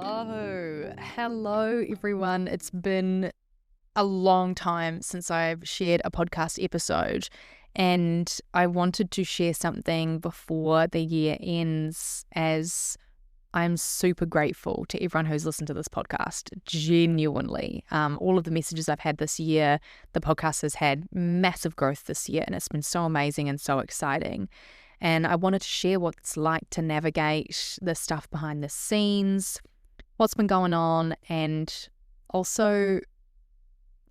Hello everyone. It's been a long time since I've shared a podcast episode, and I wanted to share something before the year ends, as I'm super grateful to everyone who's listened to this podcast. Genuinely, all of the messages I've had this year, the podcast has had massive growth this year, and it's been so amazing and so exciting. And I wanted to share what it's like to navigate the stuff behind the scenes, what's been going on, and also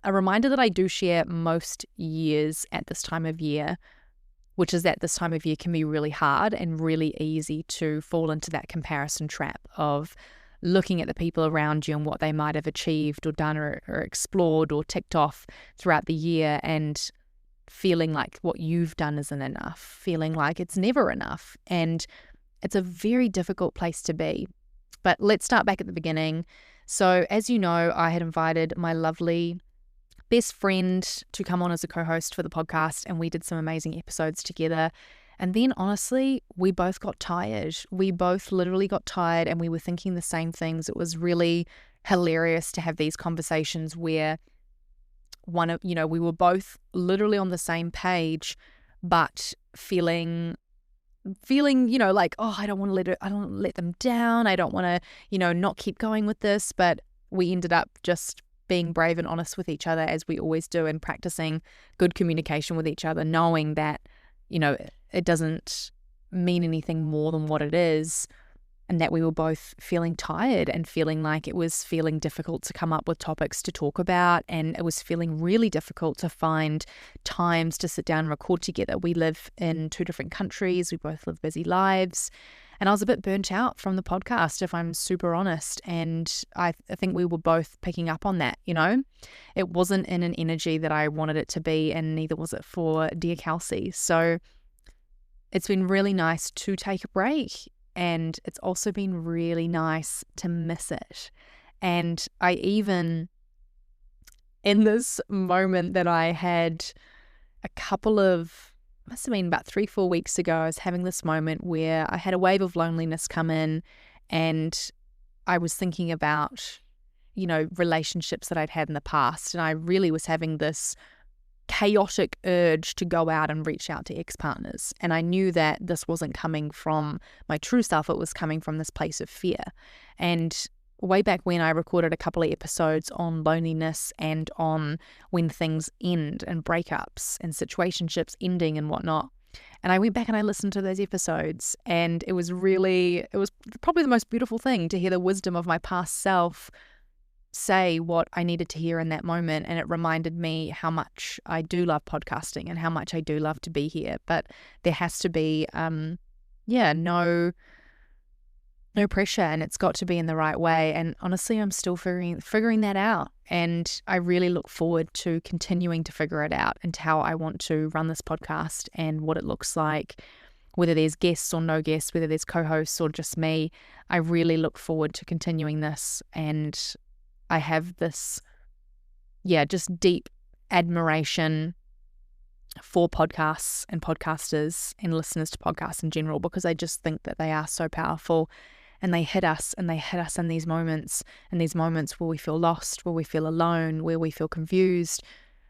a reminder that I do share most years at this time of year, which is that this time of year can be really hard and really easy to fall into that comparison trap of looking at the people around you and what they might have achieved or done or explored or ticked off throughout the year, and feeling like what you've done isn't enough, feeling like it's never enough. And it's a very difficult place to be. But let's start back at the beginning. So as you know, I had invited my lovely best friend to come on as a co-host for the podcast, and we did some amazing episodes together. And then honestly, we both got tired. We both literally got tired, and we were thinking the same things. It was really hilarious to have these conversations where we were both literally on the same page, but feeling, like, oh, I don't want to let them down. I don't want to, not keep going with this. But we ended up just being brave and honest with each other, as we always do, and practicing good communication with each other, knowing that, it doesn't mean anything more than what it is. And that we were both feeling tired and feeling like it was feeling difficult to come up with topics to talk about. And it was feeling really difficult to find times to sit down and record together. We live in two different countries. We both live busy lives. And I was a bit burnt out from the podcast, if I'm super honest. And I think we were both picking up on that, It wasn't in an energy that I wanted it to be, and neither was it for dear Kelsey. So it's been really nice to take a break. And it's also been really nice to miss it. And I even, in this moment that I had must have been about 3-4 weeks ago, I was having this moment where I had a wave of loneliness come in, and I was thinking about, relationships that I'd had in the past. And I really was having this chaotic urge to go out and reach out to ex-partners. And I knew that this wasn't coming from my true self, it was coming from this place of fear. And way back when, I recorded a couple of episodes on loneliness and on when things end and breakups and situationships ending and whatnot. And I went back and I listened to those episodes, and it was probably the most beautiful thing to hear the wisdom of my past self say what I needed to hear in that moment. And it reminded me how much I do love podcasting and how much I do love to be here. But there has to be, no pressure, and it's got to be in the right way. And honestly, I'm still figuring that out. And I really look forward to continuing to figure it out, and how I want to run this podcast and what it looks like, whether there's guests or no guests, whether there's co-hosts or just me. I really look forward to continuing this. And I have this, just deep admiration for podcasts and podcasters and listeners to podcasts in general, because I just think that they are so powerful, and they hit us in these moments where we feel lost, where we feel alone, where we feel confused.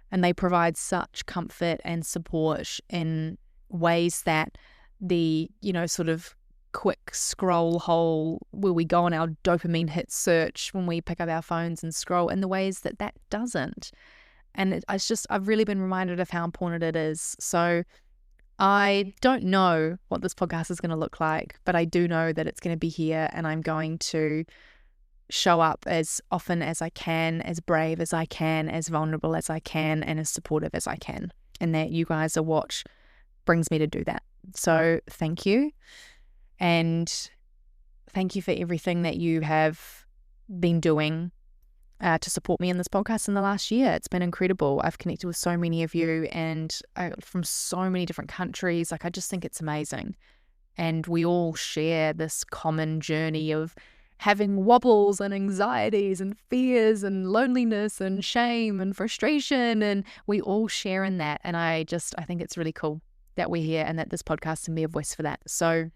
And they provide such comfort and support in ways that the, sort of quick scroll hole where we go on our dopamine hit search when we pick up our phones and scroll, in the ways that doesn't. And I've really been reminded of how important it is. So I don't know what this podcast is going to look like, but I do know that it's going to be here, and I'm going to show up as often as I can, as brave as I can, as vulnerable as I can, and as supportive as I can. And that you guys are what brings me to do that. So thank you. And thank you for everything that you have been doing to support me in this podcast in the last year. It's been incredible. I've connected with so many of you, and from so many different countries. I just think it's amazing. And we all share this common journey of having wobbles and anxieties and fears and loneliness and shame and frustration, and we all share in that. And I think it's really cool that we're here, and that this podcast can be a voice for that. So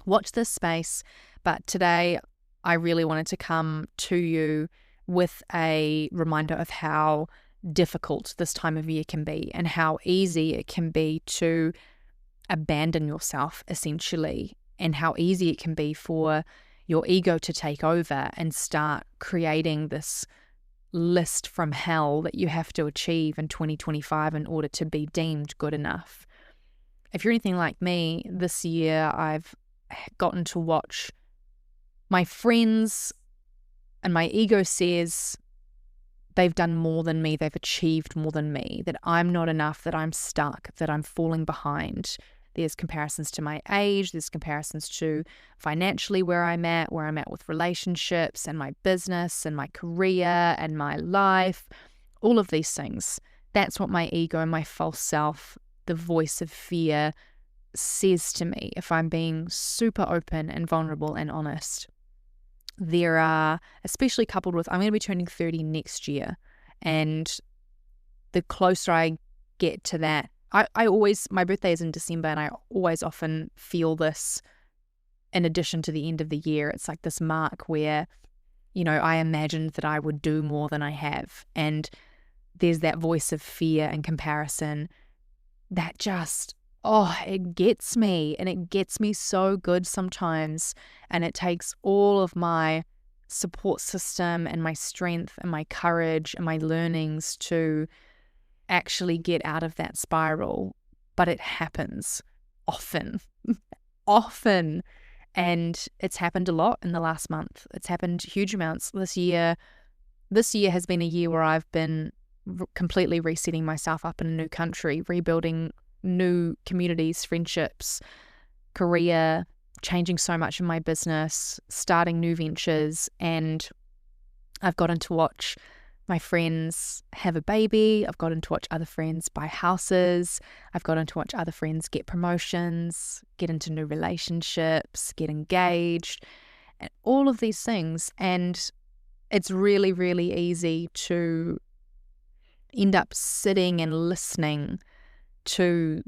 watch this space. But today I really wanted to come to you with a reminder of how difficult this time of year can be and how easy it can be to abandon yourself, essentially, and how easy it can be for your ego to take over and start creating this list from hell that you have to achieve in 2025 in order to be deemed good enough. If you're anything like me, this year I've gotten to watch my friends, and my ego says they've done more than me, they've achieved more than me, that I'm not enough, that I'm stuck, that I'm falling behind. There's comparisons to my age, there's comparisons to financially where I'm at with relationships and my business and my career and my life, all of these things. That's what my ego and my false self, the voice of fear, says to me if I'm being super open and vulnerable and honest. There are, especially coupled with, I'm going to be turning 30 next year, and the closer I get to that, I always, my birthday is in December, and I always often feel this in addition to the end of the year. It's like this mark where, I imagined that I would do more than I have. And there's that voice of fear and comparison that just, it gets me, and it gets me so good sometimes. And it takes all of my support system and my strength and my courage and my learnings to actually get out of that spiral. But it happens often, often. And it's happened a lot in the last month. It's happened huge amounts this year. This year has been a year where I've been completely resetting myself up in a new country, rebuilding new communities, friendships, career, changing so much in my business, starting new ventures. And I've gotten to watch my friends have a baby. I've gotten to watch other friends buy houses. I've gotten to watch other friends get promotions, get into new relationships, get engaged, and all of these things. And it's really, really easy to end up sitting and listening to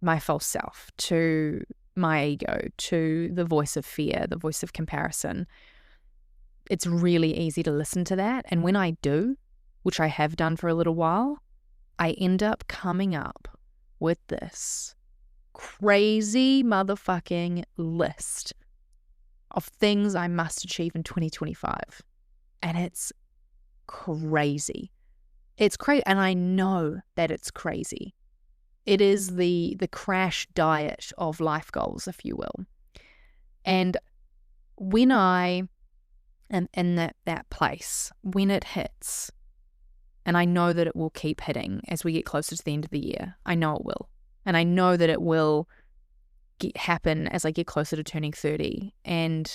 my false self, to my ego, to the voice of fear, the voice of comparison. It's really easy to listen to that. And when I do, which I have done for a little while, I end up coming up with this crazy motherfucking list of things I must achieve in 2025. And it's crazy. It's crazy. And I know that it's crazy. It is the crash diet of life goals, if you will. And when I am in that place, when it hits, and I know that it will keep hitting as we get closer to the end of the year. I know it will. And I know that it will happen as I get closer to turning 30. And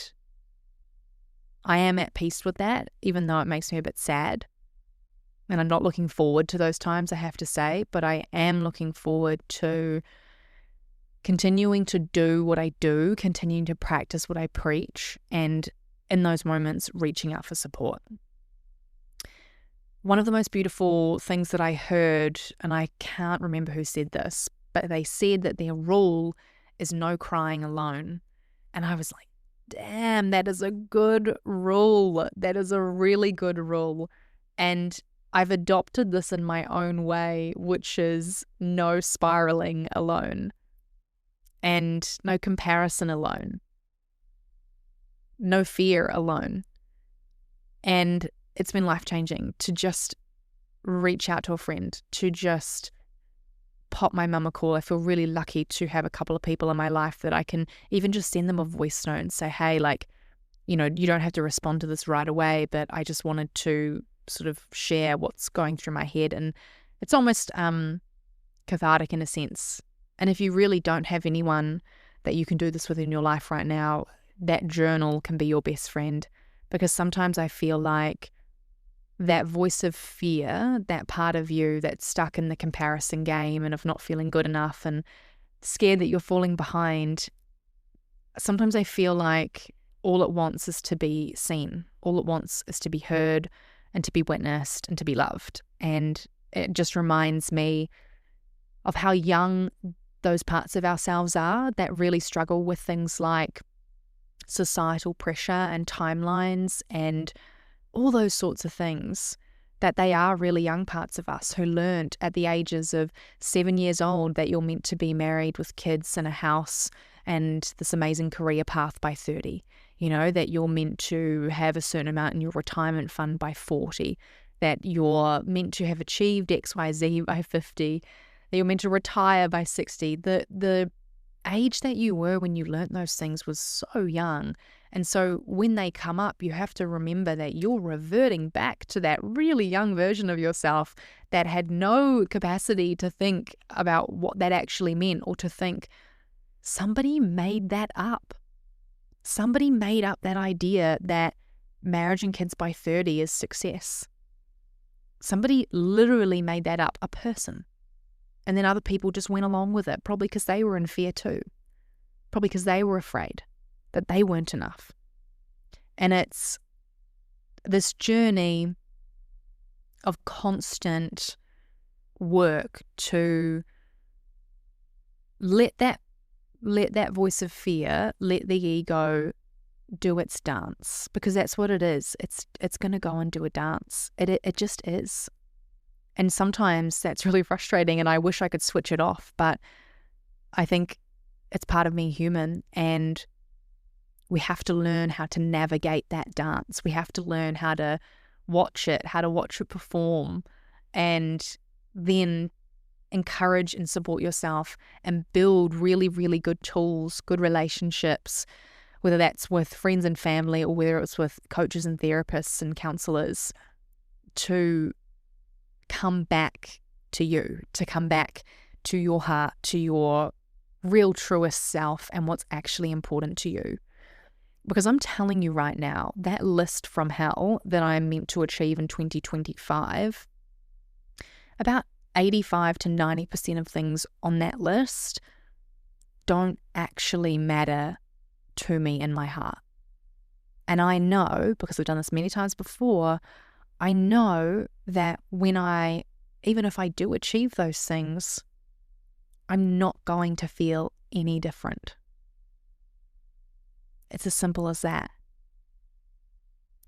I am at peace with that, even though it makes me a bit sad. And I'm not looking forward to those times, I have to say, but I am looking forward to continuing to do what I do, continuing to practice what I preach, and in those moments, reaching out for support. One of the most beautiful things that I heard, and I can't remember who said this, but they said that their rule is no crying alone. And I was like, damn, that is a good rule. That is a really good rule. And I've adopted this in my own way, which is no spiraling alone and no comparison alone, no fear alone. And it's been life-changing to just reach out to a friend, to just pop my mum a call. I feel really lucky to have a couple of people in my life that I can even just send them a voice note and say, hey, you don't have to respond to this right away, but I just wanted to sort of share what's going through my head. And it's almost cathartic in a sense. And if you really don't have anyone that you can do this with in your life right now, that journal can be your best friend. Because sometimes I feel like that voice of fear, that part of you that's stuck in the comparison game and of not feeling good enough and scared that you're falling behind, sometimes I feel like all it wants is to be seen. All it wants is to be heard and to be witnessed and to be loved. And it just reminds me of how young those parts of ourselves are that really struggle with things like societal pressure and timelines and all those sorts of things, that they are really young parts of us who learned at the ages of 7 years old that you're meant to be married with kids and a house and this amazing career path by 30. That you're meant to have a certain amount in your retirement fund by 40, that you're meant to have achieved XYZ by 50, that you're meant to retire by 60. The age that you were when you learnt those things was so young. And so when they come up, you have to remember that you're reverting back to that really young version of yourself that had no capacity to think about what that actually meant, or to think somebody made that up. Somebody made up that idea that marriage and kids by 30 is success. Somebody literally made that up, a person. And then other people just went along with it, probably because they were in fear too. Probably because they were afraid that they weren't enough. And it's this journey of constant work to let that voice of fear, let the ego do its dance, because that's what it is. It's going to go and do a dance. It just is. And sometimes that's really frustrating and I wish I could switch it off, but I think it's part of being human, and we have to learn how to navigate that dance. We have to learn how to watch it perform, and then encourage and support yourself and build really, really good tools, good relationships, whether that's with friends and family or whether it's with coaches and therapists and counselors, to come back to you, to come back to your heart, to your real truest self and what's actually important to you. Because I'm telling you right now, that list from hell that I'm meant to achieve in 2025, about 85 to 90% of things on that list don't actually matter to me in my heart. And I know, because we've done this many times before, I know that even if I do achieve those things, I'm not going to feel any different. It's as simple as that.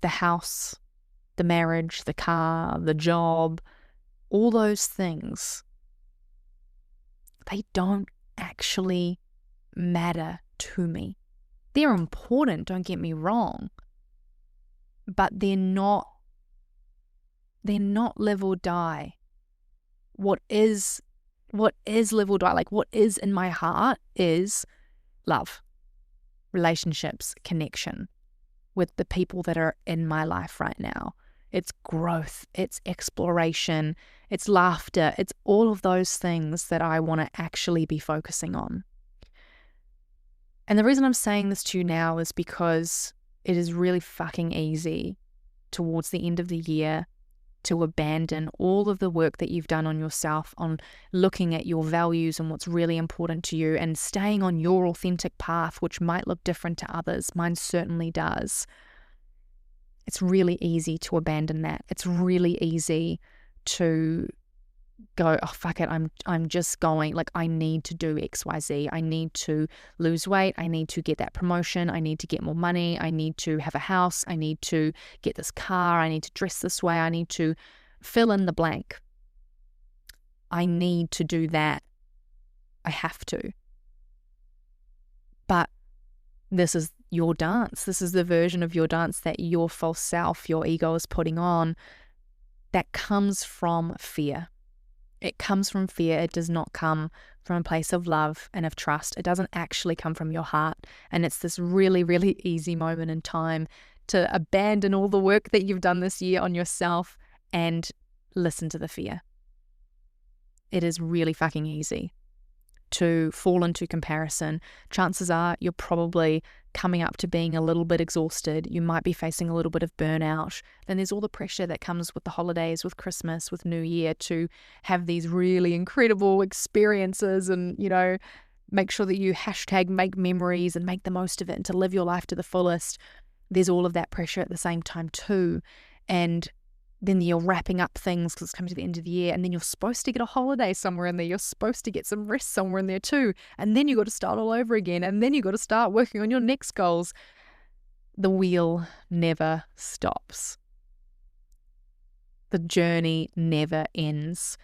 The house, the marriage, the car, the job, all those things, they don't actually matter to me. They're important, don't get me wrong, but they're not live or die. What is live or die? Like, what is in my heart is love, relationships, connection with the people that are in my life right now. It's growth, it's exploration, it's laughter, it's all of those things that I want to actually be focusing on. And the reason I'm saying this to you now is because it is really fucking easy towards the end of the year to abandon all of the work that you've done on yourself, on looking at your values and what's really important to you and staying on your authentic path, which might look different to others. Mine certainly does. It's really easy to abandon that. It's really easy to go, oh, fuck it, I'm just going, like, I need to do XYZ. I need to lose weight. I need to get that promotion. I need to get more money. I need to have a house. I need to get this car. I need to dress this way. I need to fill in the blank. I need to do that. I have to. But this is your dance. This is the version of your dance that your false self, your ego is putting on, that comes from fear. It comes from fear. It does not come from a place of love and of trust. It doesn't actually come from your heart. And it's this really, really easy moment in time to abandon all the work that you've done this year on yourself and listen to the fear. It is really fucking easy to fall into comparison. Chances are you're probably coming up to being a little bit exhausted. You might be facing a little bit of burnout. Then there's all the pressure that comes with the holidays, with Christmas, with New Year, to have these really incredible experiences and, make sure that you #make memories and make the most of it and to live your life to the fullest. There's all of that pressure at the same time too. And then you're wrapping up things because it's coming to the end of the year, and then you're supposed to get a holiday somewhere in there. You're supposed to get some rest somewhere in there too. And then you got to start all over again. And then you got to start working on your next goals. the wheel never stops. The journey never ends.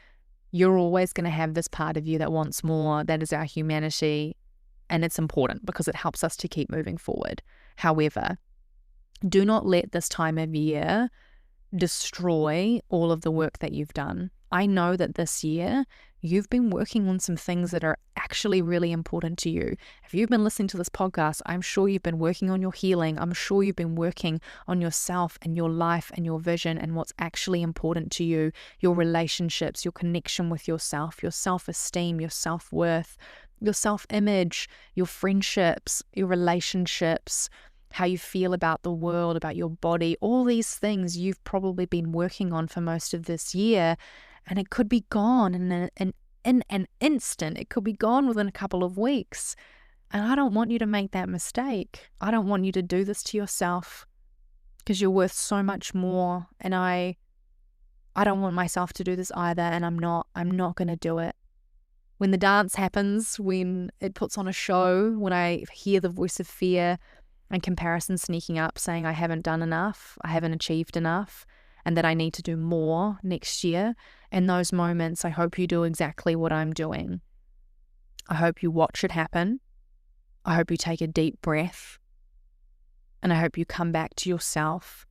You're always going to have this part of you that wants more. That is our humanity. And it's important because it helps us to keep moving forward. However, do not let this time of year destroy all of the work that you've done. I know that this year you've been working on some things that are actually really important to you. If you've been listening to this podcast, I'm sure you've been working on your healing. I'm sure you've been working on yourself and your life and your vision and what's actually important to you, your relationships, your connection with yourself, your self-esteem, your self-worth, your self-image, your friendships, your relationships, how you feel about the world, about your body, all these things you've probably been working on for most of this year, and it could be gone in an instant. It could be gone within a couple of weeks. And I don't want you to make that mistake. I don't want you to do this to yourself because you're worth so much more. And I don't want myself to do this either, and I'm not going to do it. When the dance happens, when it puts on a show, when I hear the voice of fear and comparison sneaking up saying I haven't done enough, I haven't achieved enough, and that I need to do more next year, in those moments, I hope you do exactly what I'm doing. I hope you watch it happen. I hope you take a deep breath. And I hope you come back to yourself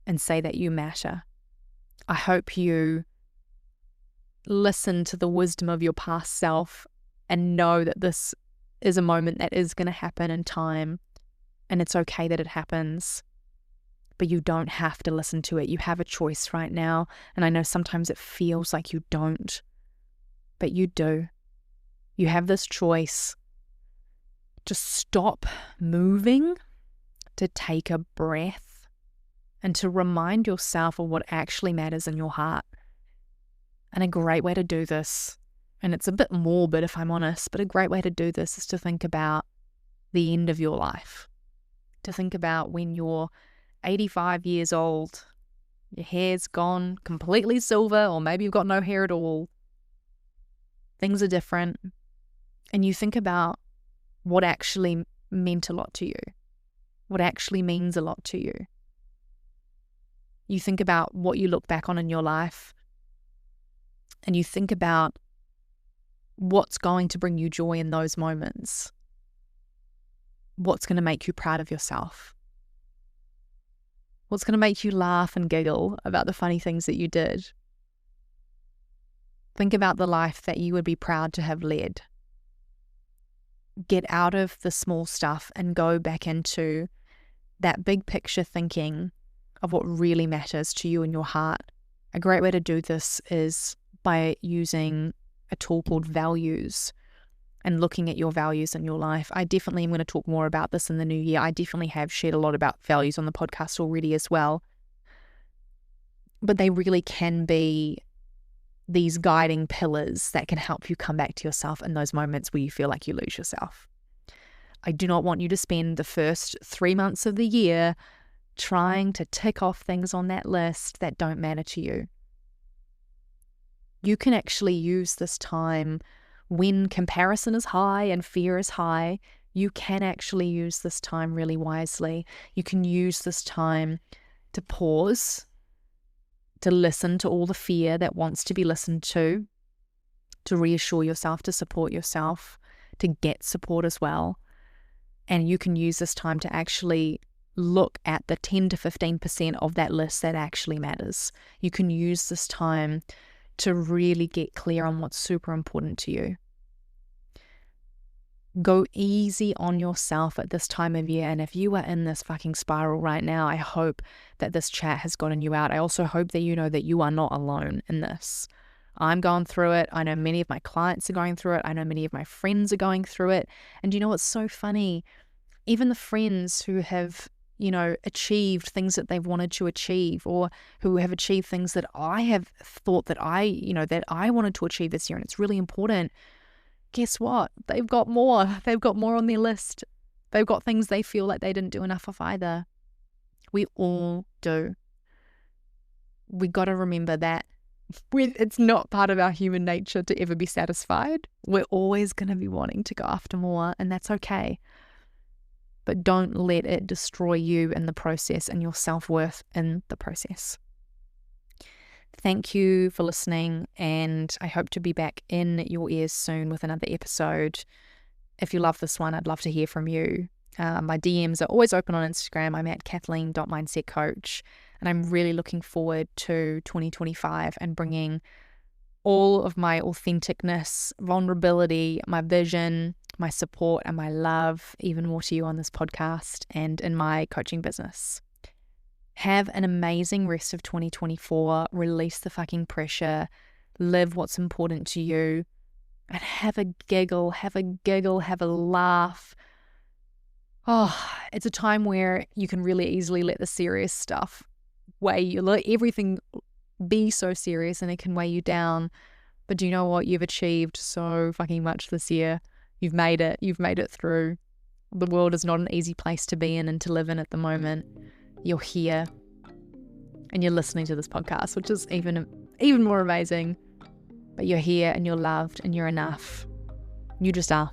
and say that you matter. I hope you listen to the wisdom of your past self and know that this is a moment that is going to happen in time. And it's okay that it happens, but you don't have to listen to it. You have a choice right now. And I know sometimes it feels like you don't, but you do. You have this choice. Just stop moving, to take a breath, and to remind yourself of what actually matters in your heart. And a great way to do this, and it's a bit morbid if I'm honest, but a great way to do this is to think about the end of your life. To think about when you're 85 years old, your hair's gone completely silver, or maybe you've got no hair at all. Things are different. And you think about what actually meant a lot to you, what actually means a lot to you. You think about what you look back on in your life, and you think about what's going to bring you joy in those moments. What's going to make you proud of yourself? What's going to make you laugh and giggle about the funny things that you did? Think about the life that you would be proud to have led. Get out of the small stuff and go back into that big picture thinking of what really matters to you in your heart. A great way to do this is by using a tool called values and looking at your values in your life. I definitely am going to talk more about this in the new year. I definitely have shared a lot about values on the podcast already as well. But they really can be these guiding pillars that can help you come back to yourself in those moments where you feel like you lose yourself. I do not want you to spend the first 3 months of the year trying to tick off things on that list that don't matter to you. You can actually use this time when comparison is high and fear is high. You can actually use this time really wisely. You can use this time to pause, to listen to all the fear that wants to be listened to reassure yourself, to support yourself, to get support as well. And you can use this time to actually look at the 10 to 15% of that list that actually matters. You can use this time to really get clear on what's super important to you. Go easy on yourself at this time of year. And if you are in this fucking spiral right now, I hope that this chat has gotten you out. I also hope that you know that you are not alone in this. I'm going through it. I know many of my clients are going through it. I know many of my friends are going through it. And you know what's so funny? Even the friends who have, achieved things that they've wanted to achieve, or who have achieved things that I have thought that that I wanted to achieve this year, and it's really important. Guess what? They've got more. They've got more on their list. They've got things they feel like they didn't do enough of either. We all do. We got to remember that it's not part of our human nature to ever be satisfied. We're always going to be wanting to go after more, and that's okay. but don't let it destroy you in the process and your self-worth in the process. Thank you for listening, and I hope to be back in your ears soon with another episode. If you love this one, I'd love to hear from you. My DMs are always open on Instagram. I'm at kathleen.mindsetcoach, and I'm really looking forward to 2025 and bringing all of my authenticness, vulnerability, my vision, my support, and my love even more to you on this podcast and in my coaching business. Have an amazing rest of 2024. Release the fucking pressure. Live what's important to you. And have a giggle, have a laugh. Oh, it's a time where you can really easily let the serious stuff weigh you. Let everything be so serious and it can weigh you down. But do you know what? You've achieved so fucking much this year. You've made it. You've made it through. The world is not an easy place to be in and to live in at the moment. You're here and you're listening to this podcast, which is even more amazing. But you're here and you're loved and you're enough. You just are.